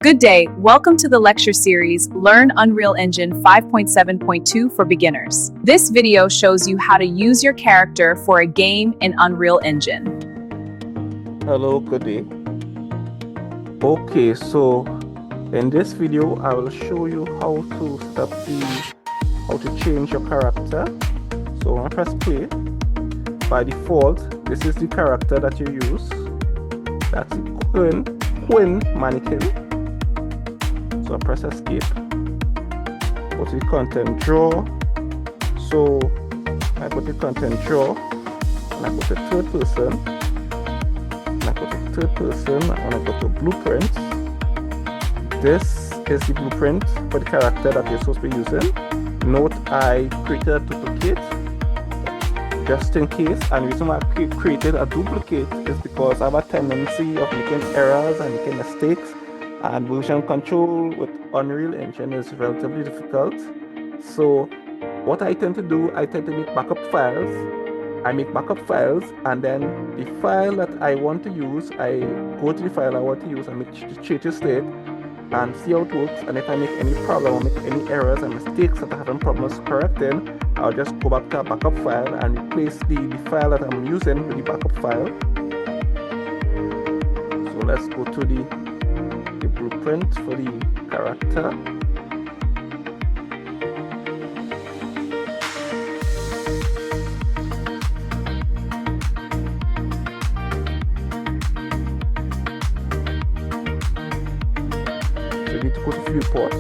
Good day, welcome to the lecture series, Learn Unreal Engine 5.7.2 for Beginners. This video shows you how to use your character for a game in Unreal Engine. Hello, good day. Okay, so in this video, I will show you how to change your character. So when I press play, by default, this is the character that you use. That's the Quinn mannequin. So I press escape, go to the content draw. So I go to content draw, and I go to third person, and I go to third person, and I go to blueprint. This is the blueprint for the character that you're supposed to be using. Note I created a duplicate just in case, and the reason why I created a duplicate is because I have a tendency of making errors and making mistakes. And version control with Unreal Engine is relatively difficult. So what I tend to do, I tend to make backup files. I make backup files, and then the file that I want to use, I go to the file I want to use and make change the state and see how it works. And if I make any problem or make any errors and mistakes that I'm having problems correcting, I'll just go back to a backup file and replace the file that I'm using with the backup file. So let's go to the blueprint for the character. So you need to go to viewport.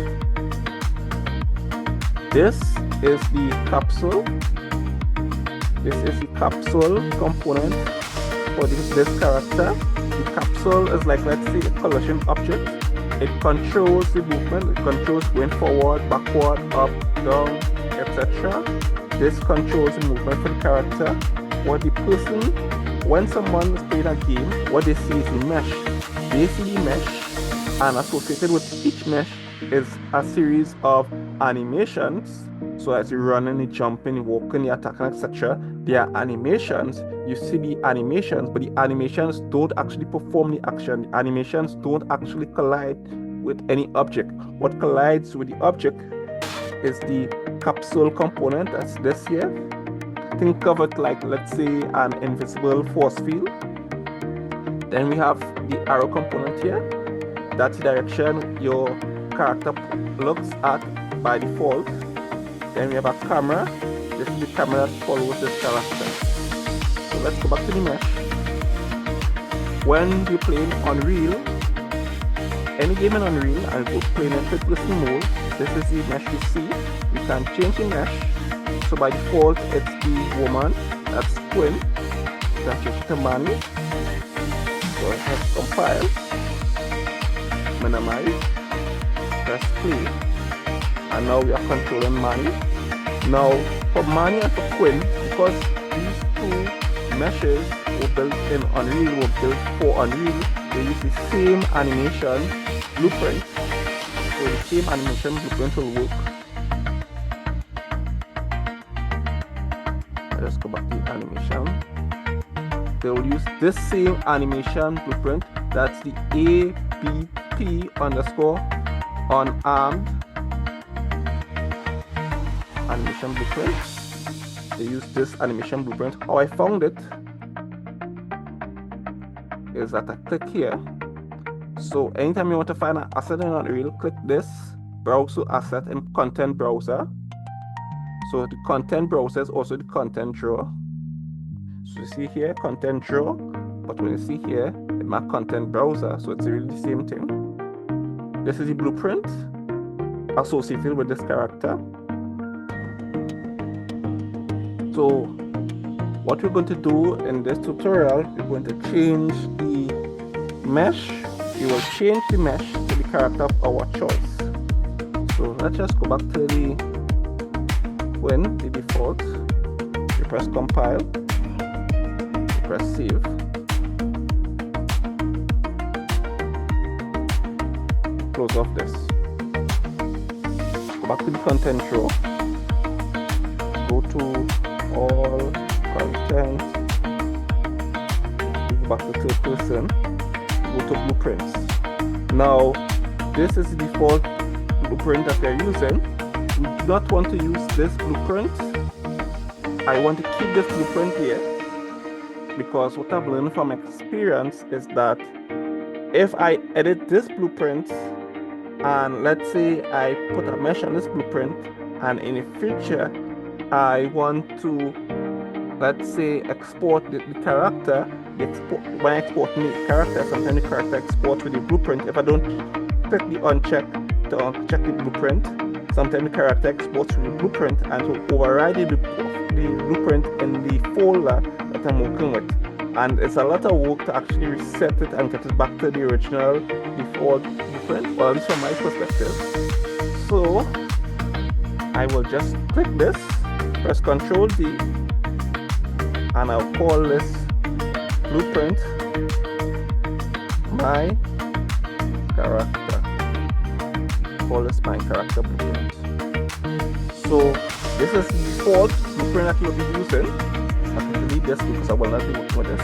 This is the capsule. This is the capsule component for this character. The capsule is like, let's say, a collision object. It controls the movement, it controls going forward, backward, up, down, etc. This controls the movement for the character. What the person, when someone is playing a game, what they see is the mesh. They see the mesh, and associated with each mesh is a series of animations. So as you're running, you're jumping, you're walking, you're attacking, etc. There are animations. You see the animations, but the animations don't actually perform the action. The animations don't actually collide with any object. What collides with the object is the capsule component. That's this here. Think of it like, let's say, an invisible force field. Then we have the arrow component here. That's the direction your character looks at by default. Then we have a camera. This is the camera that follows this character. So let's go back to the mesh. When you're playing Unreal, any game in Unreal, and go playing in third person mode, this is the mesh you see. You can change the mesh. So by default, it's the woman, that's Quinn. You can change it to Manny. So I press compile, minimize, press play, and now we are controlling Manny. Now for Manny and for Quinn, because these two meshes were built in Unreal, were built for Unreal, they use the same animation blueprint. So the same animation blueprint will work. Let's go back to the animation. They will use this same animation blueprint. That's the ABP underscore unarmed animation blueprint. They use this animation blueprint. How I found it is that I click here. So anytime you want to find an asset in Unreal, click this, browse to asset in content browser. So the content browser is also the content drawer. So you see here, content drawer, but when you see here, it's my content browser. So it's really the same thing. This is the blueprint associated with this character. So what we're going to do in this tutorial, we're going to change the mesh. We will change the mesh to the character of our choice. So let's just go back to the Quinn, the default. We press compile, we press save. Close off this. Go back to the content drawer. Go to all content, go back to third person, go to blueprints. Now this is the default blueprint that we're using. We do not want to use this blueprint. I want to keep this blueprint here because what I've learned from experience is that if I edit this blueprint and let's say I put a mesh on this blueprint, and in the future I want to, let's say, export the character, when I export the character, sometimes the character exports with the blueprint. If I don't click the uncheck to uncheck the blueprint, sometimes the character exports with the blueprint, and to override the blueprint in the folder that I'm working with. And it's a lot of work to actually reset it and get it back to the original default blueprint, well, at least from my perspective. So I will just click this, press Ctrl D, and I'll call this blueprint my character. Call this my character blueprint. So this is the default blueprint that you'll be using. I can delete this because I will not be working with this.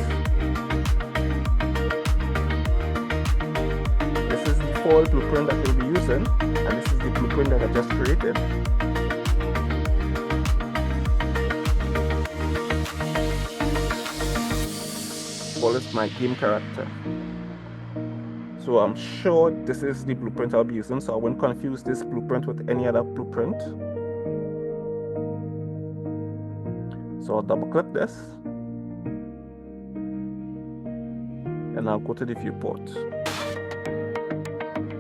This is the default blueprint that you'll be using, and this is the blueprint that I just created. Call this my game character. So I'm sure this is the blueprint I'll be using, so I won't confuse this blueprint with any other blueprint. So I'll double click this, and I'll go to the viewport.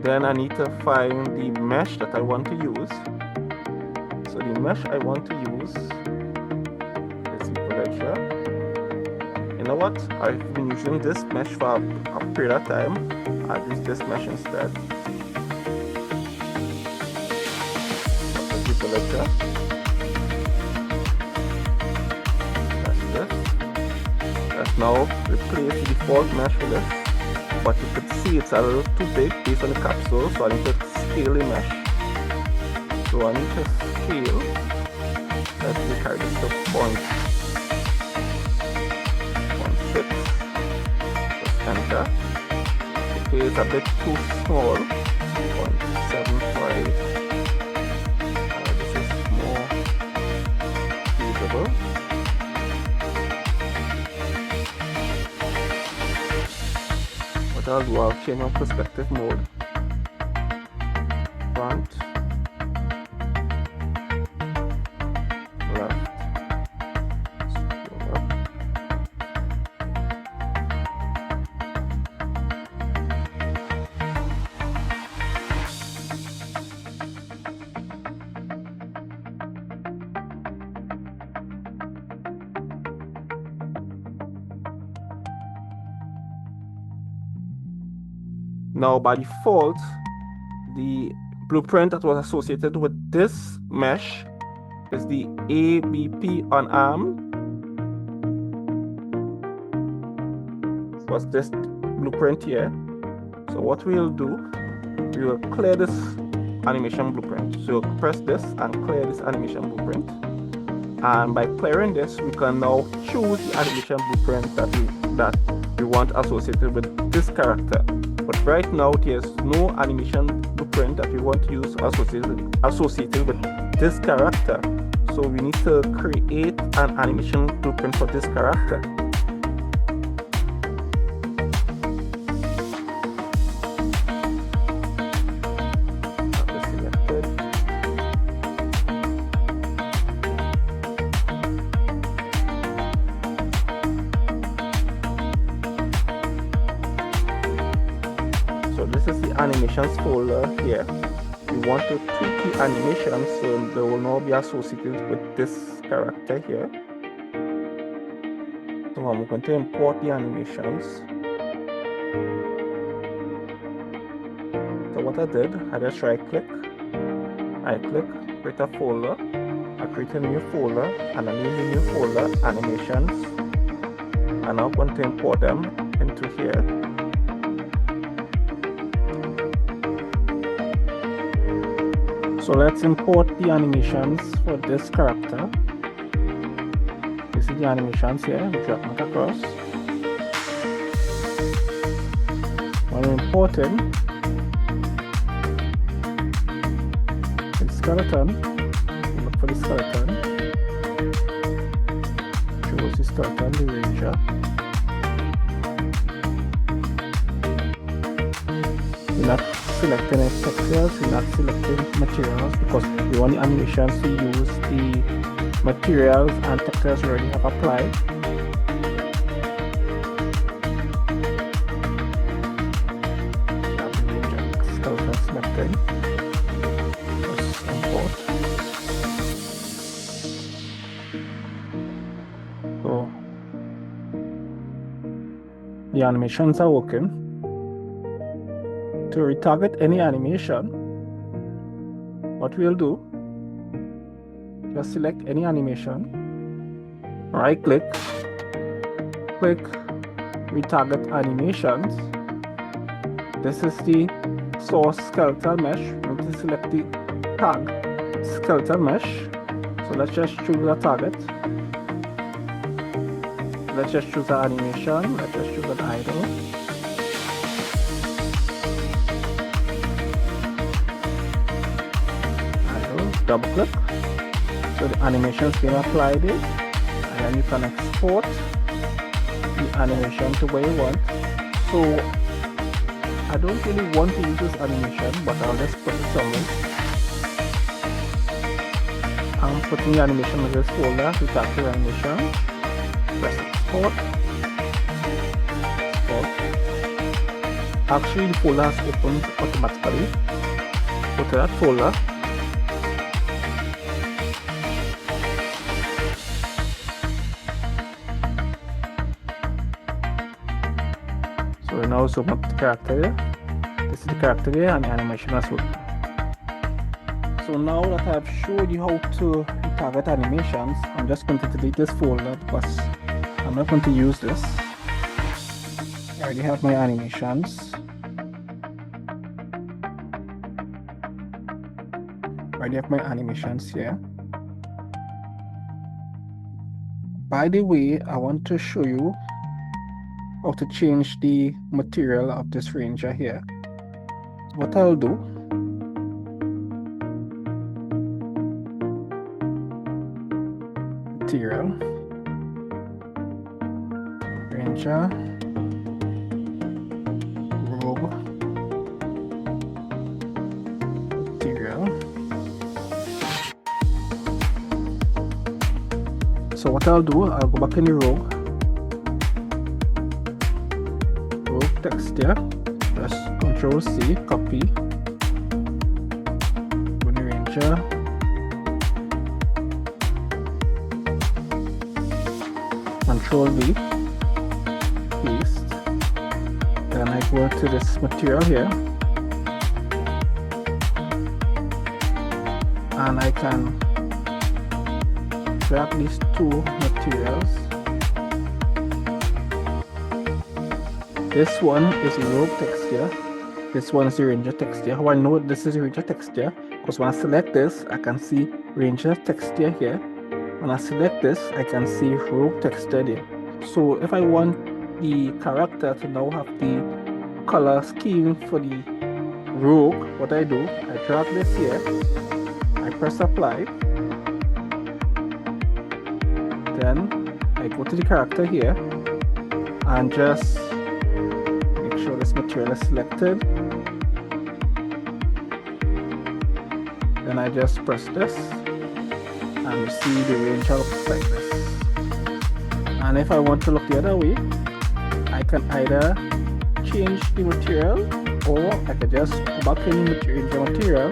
Then I need to find the mesh that I want to use. So the mesh I want to use is the ledger. You know what? I've been using this mesh for a period of time. I'll use this mesh instead. The ledger. Now replace the default mesh with this, but you could see it's a little too big based on the capsule, so I need to scale the mesh. So I need to scale. Let's see, carry this to 0.6. Just enter. Okay, it's a bit too small. 0.75. This is more feasible. I'll do, I'll change my perspective mode. Front, left, scroll up. Now, by default, the blueprint that was associated with this mesh is the ABP on ARM. Was this blueprint here? So what we'll do, we will clear this animation blueprint. So press this and clear this animation blueprint. And by clearing this, we can now choose the animation blueprint that we want associated with this character. But right now, there's no animation blueprint that we want to use associated with this character. So we need to create an animation blueprint for this character. So this is the animations folder here. We want to tweak the animations so they will now be associated with this character here. So I'm going to import the animations. So what I did, I just right click, create a folder, I create a new folder, and I name the new folder animations, and I'm going to import them into here. So let's import the animations for this character. You see the animations here, drag it across. When we're importing, skeleton. We look for the skeleton. Shows the skeleton, the ranger. We're not selecting any textures, we're not selecting materials because we want the animations to use the materials and textures we already have applied. Skeleton selected. Let's import. So the animations are working. To retarget any animation, what we'll do, just select any animation, right click, click retarget animations. This is the source skeletal mesh. We need to select the tag skeletal mesh. So let's just choose a target. Let's just choose an animation. Let's just choose an idle. Double click, so the animation is being applied in, and then you can export the animation to where you want. So I don't really want to use this animation, but I'll just put it somewhere. I'm putting the animation in this folder, to tap the animation, press export, export. Actually the folder has opened automatically. Go to that folder. So now zoom up the character here. This is the character here and the animation as well. So now that I've showed you how to target animations, I'm just going to delete this folder because I'm not going to use this. I already have my animations. I already have my animations here. By the way, I want to show you how to change the material of this ranger here. So what I'll do, material, ranger, robe, material. So what I'll do, I'll go back in the robe. Text here, press Ctrl C, copy, go to ranger, Ctrl V, paste, then I go to this material here, and I can grab these two materials. This one is rogue texture. This one is the ranger texture. How I know this is the ranger texture? Because when I select this, I can see ranger texture here. When I select this, I can see rogue texture there. So if I want the character to now have the color scheme for the rogue, what I do, I drag this here, I press apply, then I go to the character here and just sure this material is selected. Then I just press this and you see the ranger looks like this. And if I want to look the other way, I can either change the material or I could just go back in the ranger material,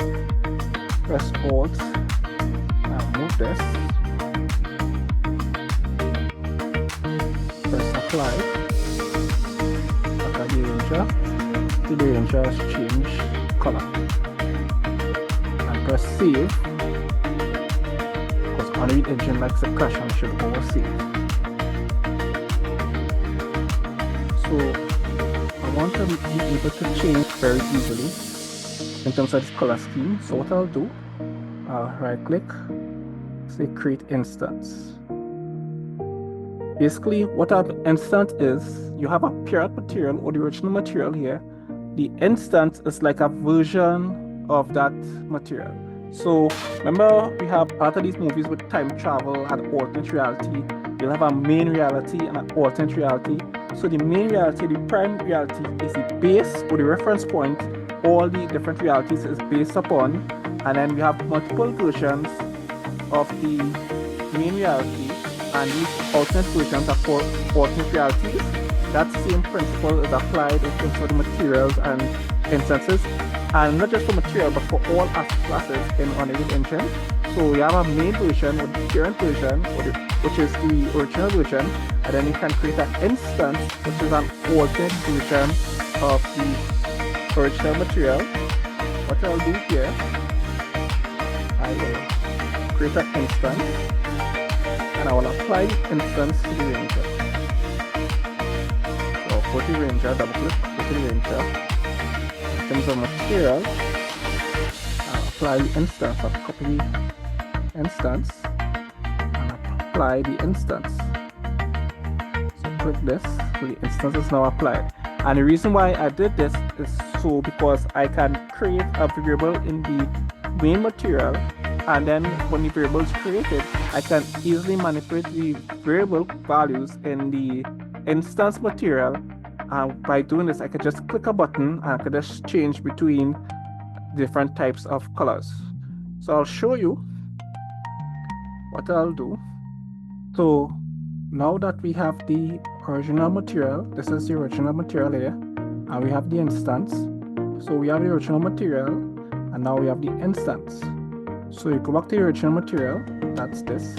press Alt and move this, press apply. The ranger has changed color and press save because Unreal Engine likes a cache and should always save. So I want to be able to change very easily in terms of this color scheme. So what I'll do, I'll right click, say create instance. Basically what an instance is, you have a parent material or the original material here. The instance is like a version of that material. So remember, we have a lot of these movies with time travel and alternate reality. You'll have a main reality and an alternate reality. So the main reality, the prime reality, is the base or the reference point all the different realities is based upon, and then we have multiple versions of the main reality, and these alternate versions are called alternate realities. That same principle is applied in terms of the materials and instances, and not just for material but for all asset classes in Unreal Engine. So we have a main version or the parent version, which is the original version, and then you can create an instance which is an alternate version of the original material. What I'll do here, I will create an instance and I will apply the instance to the ranger. So go to the ranger, double click, go to the ranger. In terms of material, I'll apply the instance, I'll copy the instance and apply the instance. So click this, so the instance is now applied. And the reason why I did this is so because I can create a variable in the main material, and then when the variable is created, I can easily manipulate the variable values in the instance material. And by doing this, I could just click a button and I could just change between different types of colors. So I'll show you what I'll do. So now that we have the original material, this is the original material here, and we have the instance. So we have the original material, and now we have the instance. So you go back to the original material, that's this.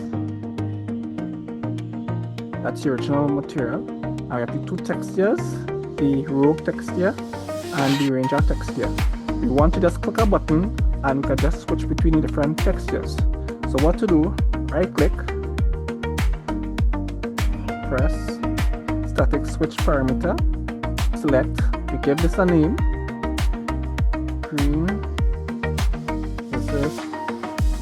That's the original material. Now we have the two textures, the rogue texture and the ranger texture. We want to just click a button and we can just switch between the different textures. So what to do, right click, press static switch parameter, select, we give this a name, green, this is,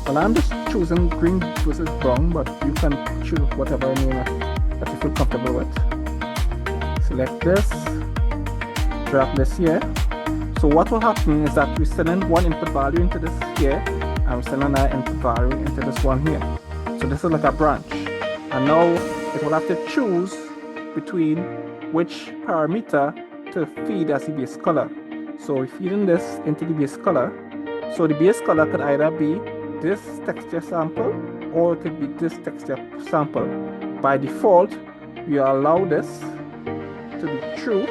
well I'm just choosing green versus brown, but you can choose whatever name that you feel comfortable with. Select this, drag this here. So what will happen is that we send in one input value into this here, and we send another input value into this one here. So this is like a branch, and now it will have to choose between which parameter to feed as the base color. So we're feeding this into the base color. So the base color could either be this texture sample or it could be this texture sample. By default, we allow this to be true,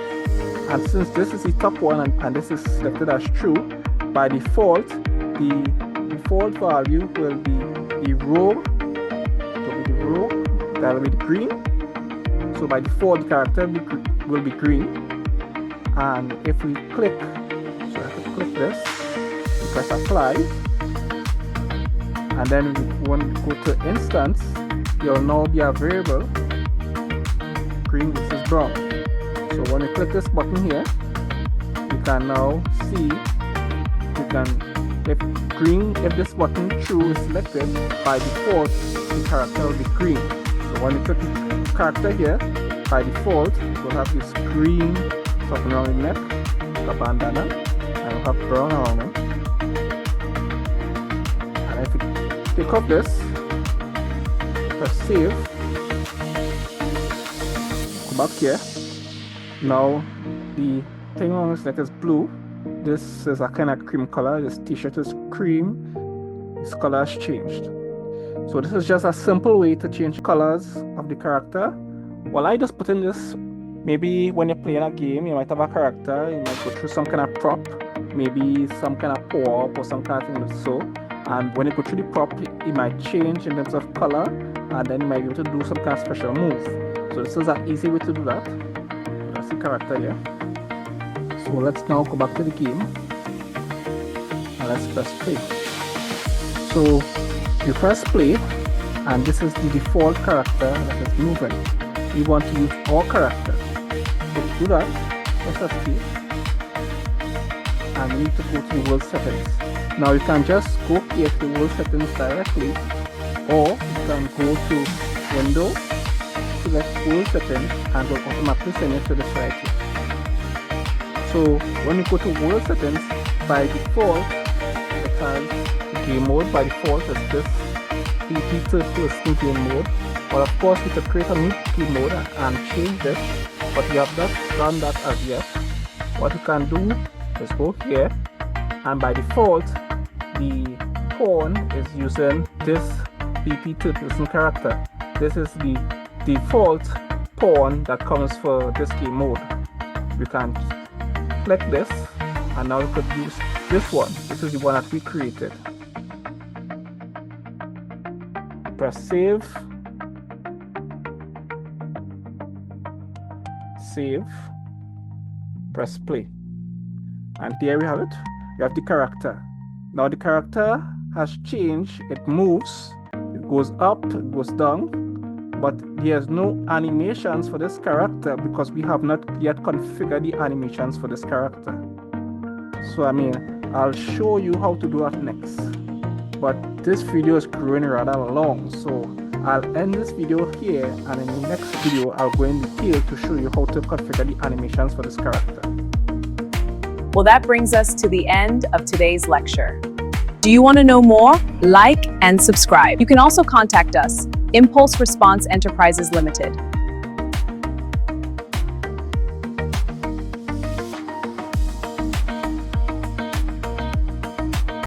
and since this is the top one and this is selected as true, by default the default value will be the row, that will be the green. So by default the character will be green, and if we click, so I can click this, we press apply, and then when we go to instance, there will now be a variable green versus brown. So when you click this button here, you can now see, you can, if this button true is selected, by default the character will be green. So when you click the character here, by default we'll have this green something around the neck, like a bandana, and we'll have brown around it. And if you pick up this, press save, go back here. Now the thing on this neck is blue. This is a kind of cream color. This t-shirt is cream. This color has changed. So this is just a simple way to change colors of the character. Well, I just put in this, maybe when you're playing a game, you might have a character, you might go through some kind of prop, maybe some kind of power-up or some kind of thing like so. And when you go through the prop, it might change in terms of color, and then you might be able to do some kind of special move. So this is an easy way to do that. That's the character here. So let's now go back to the game and let's press play. So you press play, and this is the default character that is moving. We want to use our character. So to do that, press escape, and we need to go to the world settings. Now you can just go here to the world settings directly, or you can go to window, select world settings, and will automatically send it to the side here. So when you go to world settings, by default it has game mode by default is this PP third person game mode. But of course we could create a new game mode and change this, but we have not done that as yet. What we can do is go here, and by default the pawn is using this PP third person character. This is the default pawn that comes for this game mode. We can click this, and now we could use this one. This is the one that we created. Press save. Save. Press play. And there we have it. We have the character. Now the character has changed. It moves. It goes up, it goes down. But there's no animations for this character because we have not yet configured the animations for this character. So I'll show you how to do that next. But this video is growing rather long, so I'll end this video here, and in the next video I'll go in detail to show you how to configure the animations for this character. Well, that brings us to the end of today's lecture. Do you want to know more? Like and subscribe. You can also contact us, Impulse Response Enterprises Ltd.